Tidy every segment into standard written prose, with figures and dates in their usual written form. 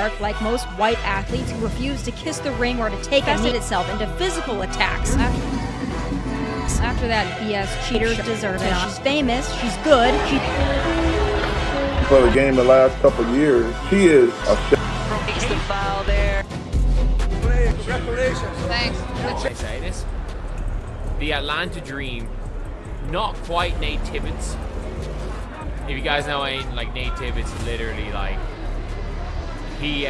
Clark, like most white athletes who refuse to kiss the ring or to take itself into physical attacks. After that BS, cheaters deserve it. She's famous, she's good. For the game the last couple of years, she is a Makes the foul there. Congratulations. Thanks. I say this. The Atlanta Dream, not quite Nate Tibbetts. If you guys know anything, like Nate Tibbetts, literally like he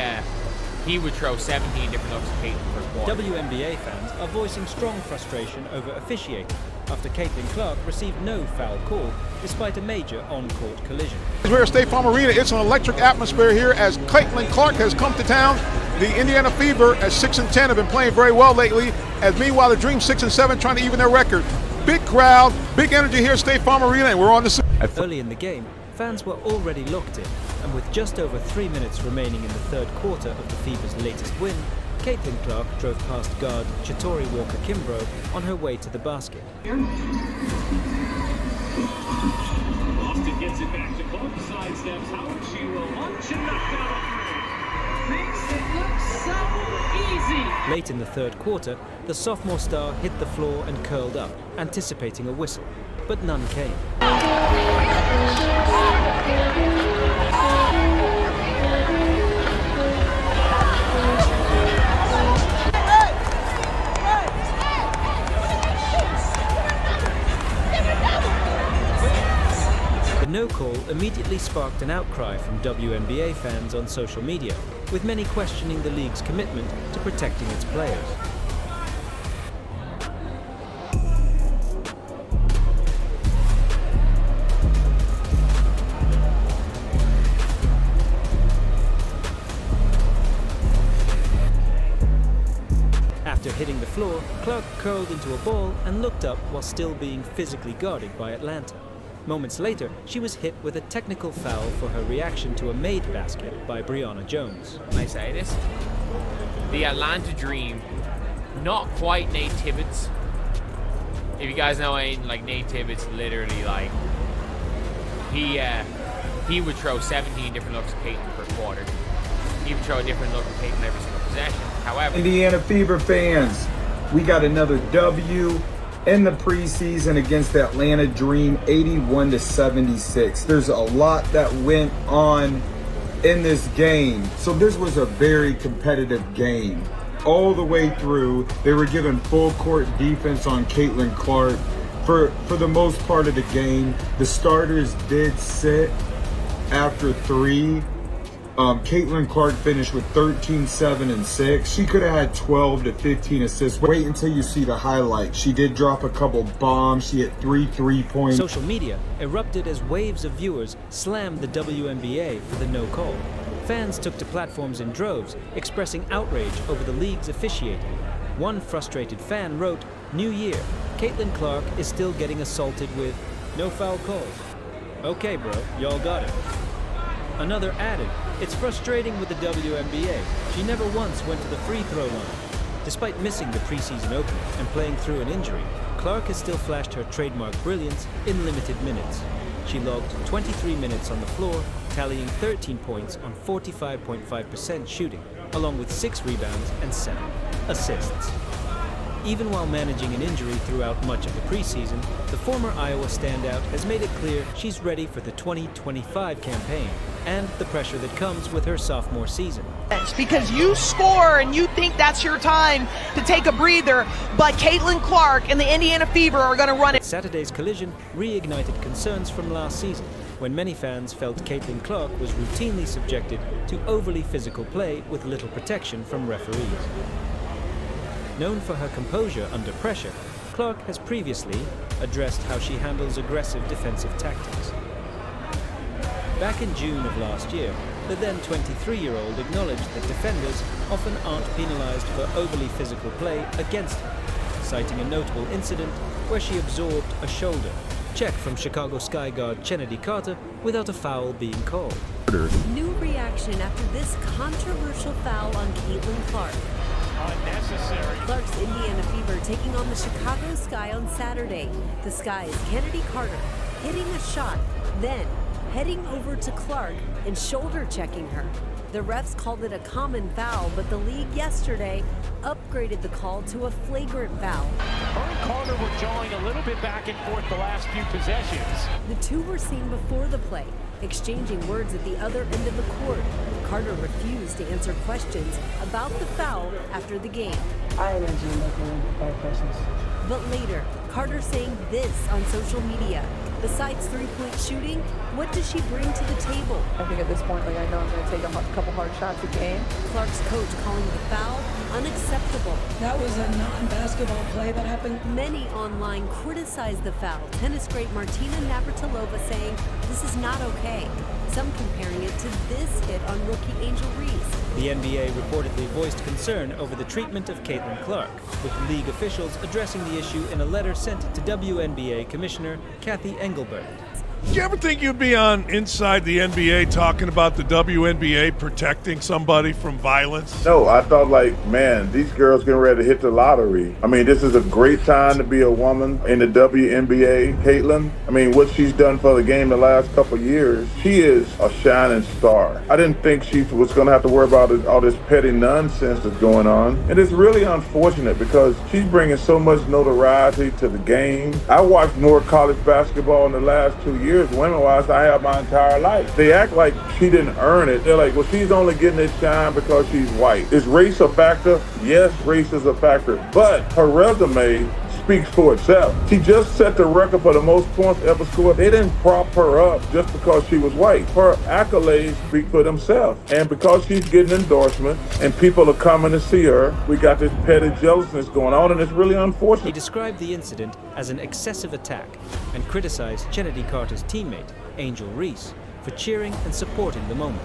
would throw 17 different looks at Caitlin per quarter. WNBA fans are voicing strong frustration over officiating after Caitlin Clark received no foul call despite a major on-court collision. We're at State Farm Arena. It's an electric atmosphere here as Caitlin Clark has come to town. The Indiana Fever at 6-10 have been playing very well lately, as meanwhile the Dream 6-7 trying to even their record. Big crowd, big energy here at State Farm Arena, and we're on the... Early in the game, fans were already locked in, and with just over 3 minutes remaining in the third quarter of the Fever's latest win, Caitlin Clark drove past guard Chatori Walker-Kimbrough on her way to the basket. Austin gets it back to Clark, sidesteps Howard, she will launch and knock down. Makes it look so easy. Late in the third quarter, the sophomore star hit the floor and curled up, anticipating a whistle, but none came. The no call immediately sparked an outcry from WNBA fans on social media, with many questioning the league's commitment to protecting its players. After hitting the floor, Clark curled into a ball and looked up while still being physically guarded by Atlanta. Moments later, she was hit with a technical foul for her reaction to a made basket by Brianna Jones. I say this. The Atlanta Dream, not quite Nate Tibbetts. If you guys know anything, like Nate Tibbetts, literally like he would throw 17 different looks at Caitlin per quarter. He would throw a different look at Caitlin every single possession. However, Indiana Fever fans, we got another W in the preseason against the Atlanta Dream, 81-76. There's a lot that went on in this game. So this was a very competitive game. All the way through, they were given full court defense on Caitlin Clark. For the most part of the game, the starters did sit after 3. Caitlin Clark finished with 13, 7, and 6. She could have had 12 to 15 assists. Wait until you see the highlights. She did drop a couple bombs. She hit 3 3-points. Social media erupted as waves of viewers slammed the WNBA for the no call. Fans took to platforms in droves, expressing outrage over the league's officiating. One frustrated fan wrote, "New year, Caitlin Clark is still getting assaulted with no foul calls. Okay, bro, y'all got it." Another added, "It's frustrating with the WNBA. She never once went to the free throw line." Despite missing the preseason opener and playing through an injury, Clark has still flashed her trademark brilliance in limited minutes. She logged 23 minutes on the floor, tallying 13 points on 45.5% shooting, along with 6 rebounds and 7 assists. Even while managing an injury throughout much of the preseason, the former Iowa standout has made it clear she's ready for the 2025 campaign and the pressure that comes with her sophomore season. Because you score and you think that's your time to take a breather, but Caitlin Clark and the Indiana Fever are going to run it. Saturday's collision reignited concerns from last season, when many fans felt Caitlin Clark was routinely subjected to overly physical play with little protection from referees. Known for her composure under pressure, Clark has previously addressed how she handles aggressive defensive tactics. Back in June of last year, the then 23-year-old acknowledged that defenders often aren't penalized for overly physical play against her, citing a notable incident where she absorbed a shoulder check from Chicago Sky guard Kennedy Carter without a foul being called. New reaction after this controversial foul on Caitlin Clark. Unnecessary. Clark's Indiana Fever taking on the Chicago Sky on Saturday. The Sky's Kennedy Carter hitting a shot, then heading over to Clark and shoulder checking her. The refs called it a common foul, but the league yesterday upgraded the call to a flagrant foul. Her and Carter were jawing a little bit back and forth the last few possessions. The two were seen before the play, exchanging words at the other end of the court. Carter refused to answer questions about the foul after the game. I didn't answer no questions. But later, Carter saying this on social media. Besides three-point shooting, what does she bring to the table? I think at this point, I know I'm going to take a couple hard shots a game. Clark's coach calling the foul unacceptable. That was a non-basketball play that happened. Many online criticized the foul. Tennis great Martina Navratilova saying this is not okay. Some comparing it to this hit on rookie Angel Reese. The NBA reportedly voiced concern over the treatment of Caitlin Clark, with league officials addressing the issue in a letter sent to WNBA Commissioner Kathy Engelbert. Did you ever think you'd be on Inside the NBA talking about the WNBA protecting somebody from violence? No, I thought man, these girls getting ready to hit the lottery. I mean, this is a great time to be a woman in the WNBA. Caitlin, I mean, what she's done for the game the last couple of years, she is a shining star. I didn't think she was going to have to worry about all this petty nonsense that's going on. And it's really unfortunate because she's bringing so much notoriety to the game. I watched more college basketball in the last 2 years, women-wise, I have my entire life. They act like she didn't earn it. They're like, well, she's only getting this shine because she's white. Is race a factor? Yes, race is a factor. But her resume speaks for itself. She just set the record for the most points ever scored. They didn't prop her up just because she was white. Her accolades speak for themselves. And because she's getting endorsements and people are coming to see her, we got this petty jealousness going on, and it's really unfortunate. He described the incident as an excessive attack and criticized Kennedy Carter's teammate, Angel Reese, for cheering and supporting the moment.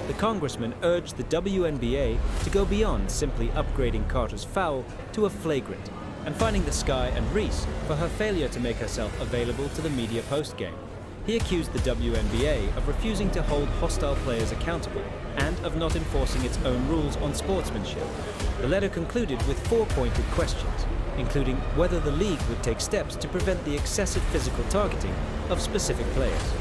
The congressman urged the WNBA to go beyond simply upgrading Carter's foul to a flagrant and finding the Sky and Reese for her failure to make herself available to the media post-game. He accused the WNBA of refusing to hold hostile players accountable and of not enforcing its own rules on sportsmanship. The letter concluded with 4 pointed questions, including whether the league would take steps to prevent the excessive physical targeting of specific players.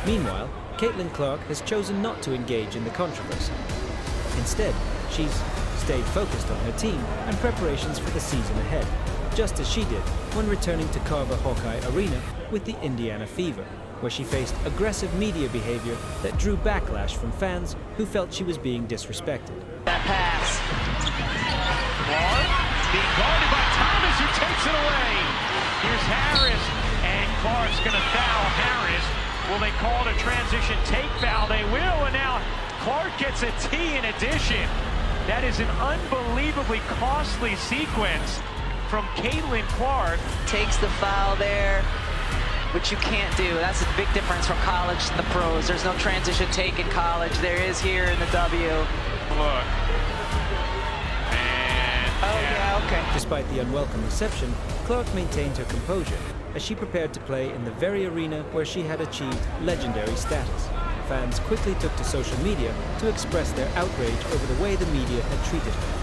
Meanwhile, Caitlin Clark has chosen not to engage in the controversy. Instead, she's stayed focused on her team and preparations for the season ahead, just as she did when returning to Carver Hawkeye Arena with the Indiana Fever, where she faced aggressive media behavior that drew backlash from fans who felt she was being disrespected. That pass. Clark being guarded by Thomas, who takes it away. Here's Harris, and Clark's going to foul Harris. Will they call it a transition take foul? They will, and now Clark gets a T in addition. That is an unbelievably costly sequence from Caitlin Clark. Takes the foul there, which you can't do. That's a big difference from college to the pros. There's no transition take in college. There is here in the W. Look. And yeah, okay. Despite the unwelcome reception, Clark maintained her composure as she prepared to play in the very arena where she had achieved legendary status. Fans quickly took to social media to express their outrage over the way the media had treated her.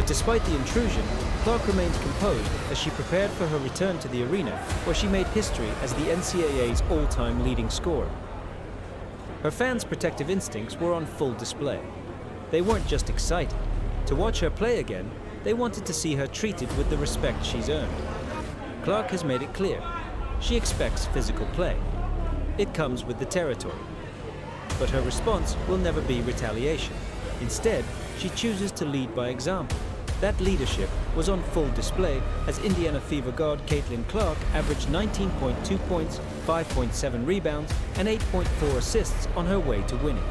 Despite the intrusion, Clark remained composed as she prepared for her return to the arena, where she made history as the NCAA's all-time leading scorer. Her fans' protective instincts were on full display. They weren't just excited. To watch her play again, they wanted to see her treated with the respect she's earned. Clark has made it clear. She expects physical play. It comes with the territory. But her response will never be retaliation. Instead, she chooses to lead by example, that leadership was on full display as Indiana Fever guard Caitlin Clark averaged 19.2 points, 5.7 rebounds, and 8.4 assists on her way to winning.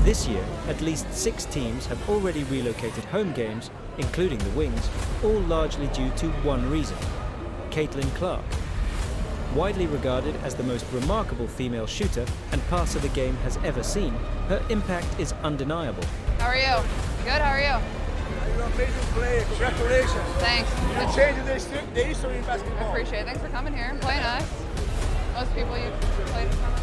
This year, at least 6 teams have already relocated home games, including the Wings, all largely due to one reason: Caitlin Clark. Widely regarded as the most remarkable female shooter and passer the game has ever seen, her impact is undeniable. How are you? Good, how are you? You're an amazing player. Congratulations. Thanks. You're changing the history in basketball. I appreciate it. Thanks for coming here and playing us. Most people you played from.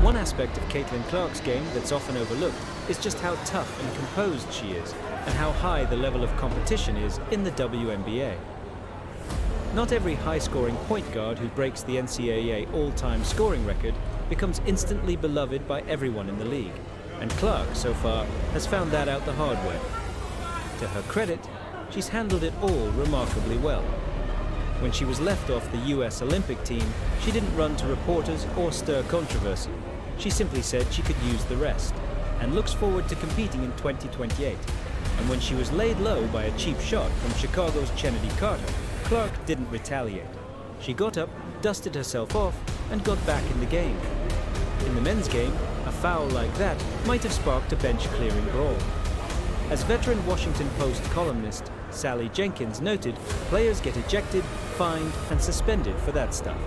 One aspect of Caitlin Clark's game that's often overlooked is just how tough and composed she is, and how high the level of competition is in the WNBA. Not every high-scoring point guard who breaks the NCAA all-time scoring record becomes instantly beloved by everyone in the league, and Clark, so far, has found that out the hard way. To her credit, she's handled it all remarkably well. When she was left off the US Olympic team, she didn't run to reporters or stir controversy. She simply said she could use the rest, and looks forward to competing in 2028. And when she was laid low by a cheap shot from Chicago's Kennedy Carter, Clark didn't retaliate. She got up, dusted herself off, and got back in the game. In the men's game, a foul like that might have sparked a bench-clearing brawl. As veteran Washington Post columnist Sally Jenkins noted, players get ejected, fined, and suspended for that stuff.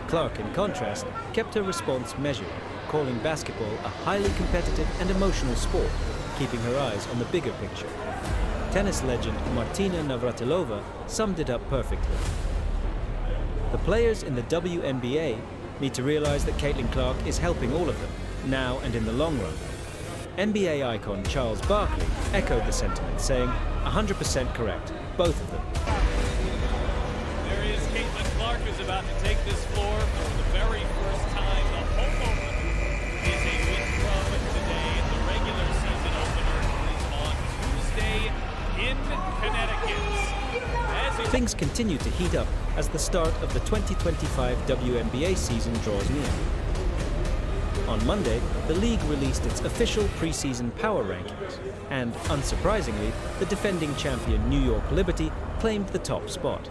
Clark, in contrast, kept her response measured, calling basketball a highly competitive and emotional sport, keeping her eyes on the bigger picture. Tennis legend Martina Navratilova summed it up perfectly. The players in the WNBA need to realize that Caitlin Clark is helping all of them, now and in the long run. NBA icon Charles Barkley echoed the sentiment, saying, 100% correct, both of them. There is Caitlin Clark who's about to take this floor for the very first time. The home opener is a week from today. The regular season opener is on Tuesday in Connecticut. Things continue to heat up as the start of the 2025 WNBA season draws near. On Monday, the league released its official preseason power rankings, and, unsurprisingly, the defending champion New York Liberty claimed the top spot.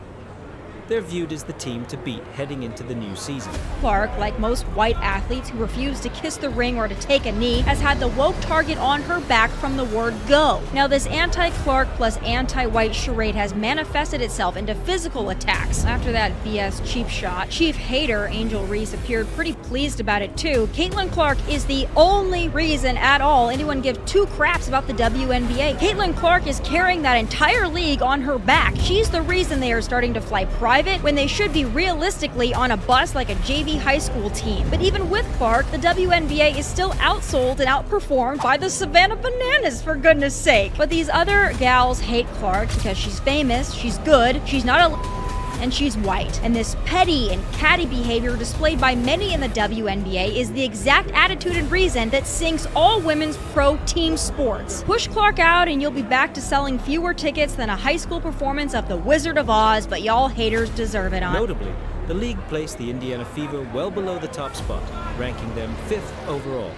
They're viewed as the team to beat heading into the new season. Clark, like most white athletes who refuse to kiss the ring or to take a knee, has had the woke target on her back from the word go. Now, this anti-Clark plus anti-white charade has manifested itself into physical attacks. After that BS cheap shot, chief hater Angel Reese appeared pretty pleased about it too. Caitlin Clark is the only reason at all anyone gives two craps about the WNBA. Caitlin Clark is carrying that entire league on her back. She's the reason they are starting to fly private when they should be realistically on a bus like a JV high school team. But even with Clark, the WNBA is still outsold and outperformed by the Savannah Bananas, for goodness sake. But these other gals hate Clark because she's famous, she's good, she's not a and she's white. And this petty and catty behavior displayed by many in the WNBA is the exact attitude and reason that sinks all women's pro team sports. Push Clark out and you'll be back to selling fewer tickets than a high school performance of The Wizard of Oz, but y'all haters deserve it. Notably, the league placed the Indiana Fever well below the top spot, ranking them 5th overall.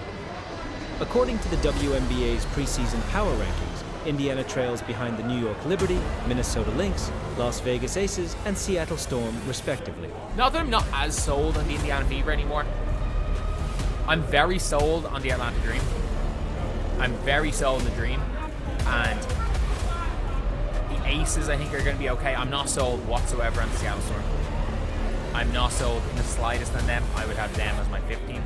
According to the WNBA's preseason power rankings, Indiana trails behind the New York Liberty, Minnesota Lynx, Las Vegas Aces, and Seattle Storm, respectively. Not that I'm not as sold on the Indiana Fever anymore. I'm very sold on the Atlanta Dream. I'm very sold on the Dream. And the Aces, I think, are going to be okay. I'm not sold whatsoever on the Seattle Storm. I'm not sold in the slightest on them. I would have them as my 15.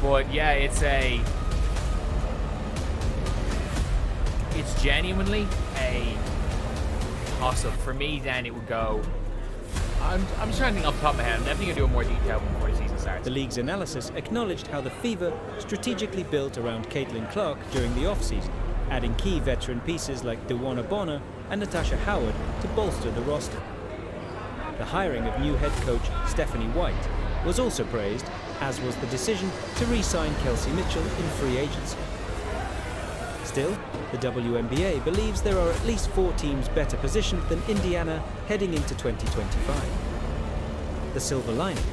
But yeah, it's genuinely a toss-up. For me, then it would go... I'm just trying to think off the top of my head. I'm definitely going to do a more detailed one before the season starts. The league's analysis acknowledged how the Fever strategically built around Caitlin Clark during the off-season, adding key veteran pieces like Dewana Bonner and Natasha Howard to bolster the roster. The hiring of new head coach Stephanie White was also praised, as was the decision to re-sign Kelsey Mitchell in free agency. Still, the WNBA believes there are at least 4 teams better positioned than Indiana heading into 2025. The silver lining: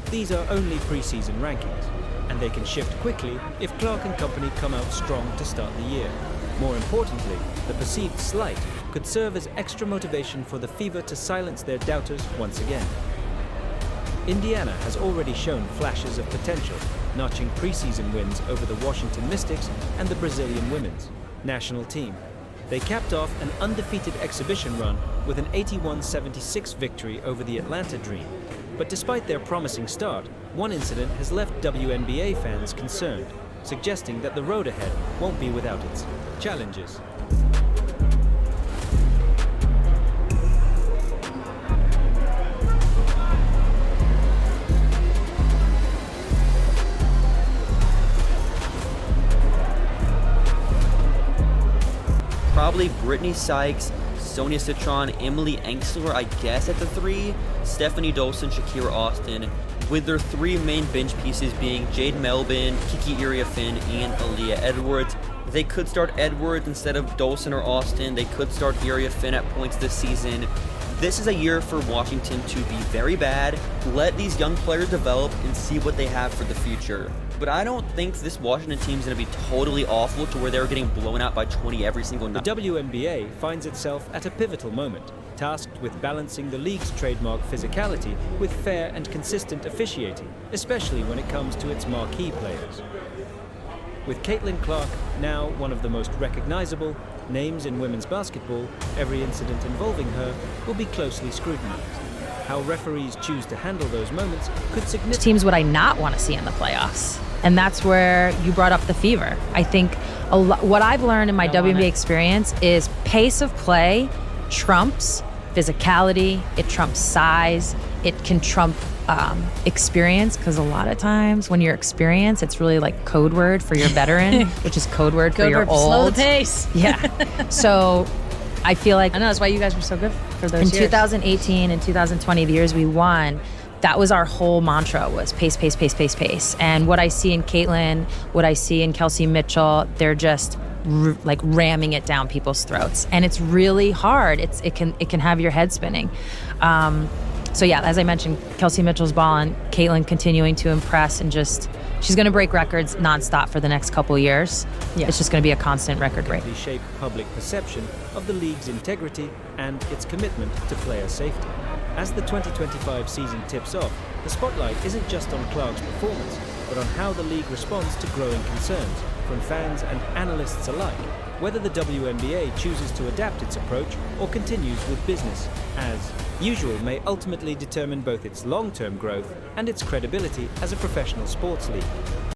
these are only preseason rankings, and they can shift quickly if Clark and company come out strong to start the year. More importantly, the perceived slight could serve as extra motivation for the Fever to silence their doubters once again. Indiana has already shown flashes of potential, notching preseason wins over the Washington Mystics and the Brazilian women's national team. They capped off an undefeated exhibition run with an 81-76 victory over the Atlanta Dream. But despite their promising start, one incident has left WNBA fans concerned, suggesting that the road ahead won't be without its challenges. Probably Brittany Sykes, Sonia Citron, Emily Engstler, I guess, at the 3, Stephanie Dolson, Shakira Austin, with their 3 main bench pieces being Jade Melvin, Kiki Iriafin, and Aaliyah Edwards. They could start Edwards instead of Dolson or Austin. They could start Iriafin at points this season. This is a year for Washington to be very bad, let these young players develop, and see what they have for the future. But I don't think this Washington team is going to be totally awful to where they're getting blown out by 20 every single night. The WNBA finds itself at a pivotal moment, tasked with balancing the league's trademark physicality with fair and consistent officiating, especially when it comes to its marquee players. With Caitlin Clark now one of the most recognizable names in women's basketball, every incident involving her will be closely scrutinized. How referees choose to handle those moments could significantly... Teams would I not want to see in the playoffs? And that's where you brought up the Fever. I think what I've learned in my WNBA experience is pace of play trumps physicality, it trumps size, it can trump experience, because a lot of times when you're experienced, it's really like code word for your veteran, which is code word for your old. Slow the pace. Yeah. So I feel like... I know, that's why you guys were so good for those in years. 2018 and 2020, the years we won, that was our whole mantra, was pace, pace, pace, pace, pace. And what I see in Caitlin, what I see in Kelsey Mitchell, they're just like ramming it down people's throats. And it's really hard. It can have your head spinning. So yeah, as I mentioned, Kelsey Mitchell's balling, Caitlin continuing to impress, and just, she's going to break records nonstop for the next couple of years. Yeah. It's just going to be a constant record break. Shape public perception of the league's integrity and its commitment to player safety. As the 2025 season tips off, the spotlight isn't just on Clark's performance, but on how the league responds to growing concerns from fans and analysts alike, whether the WNBA chooses to adapt its approach or continues with business as usual may ultimately determine both its long-term growth and its credibility as a professional sports league.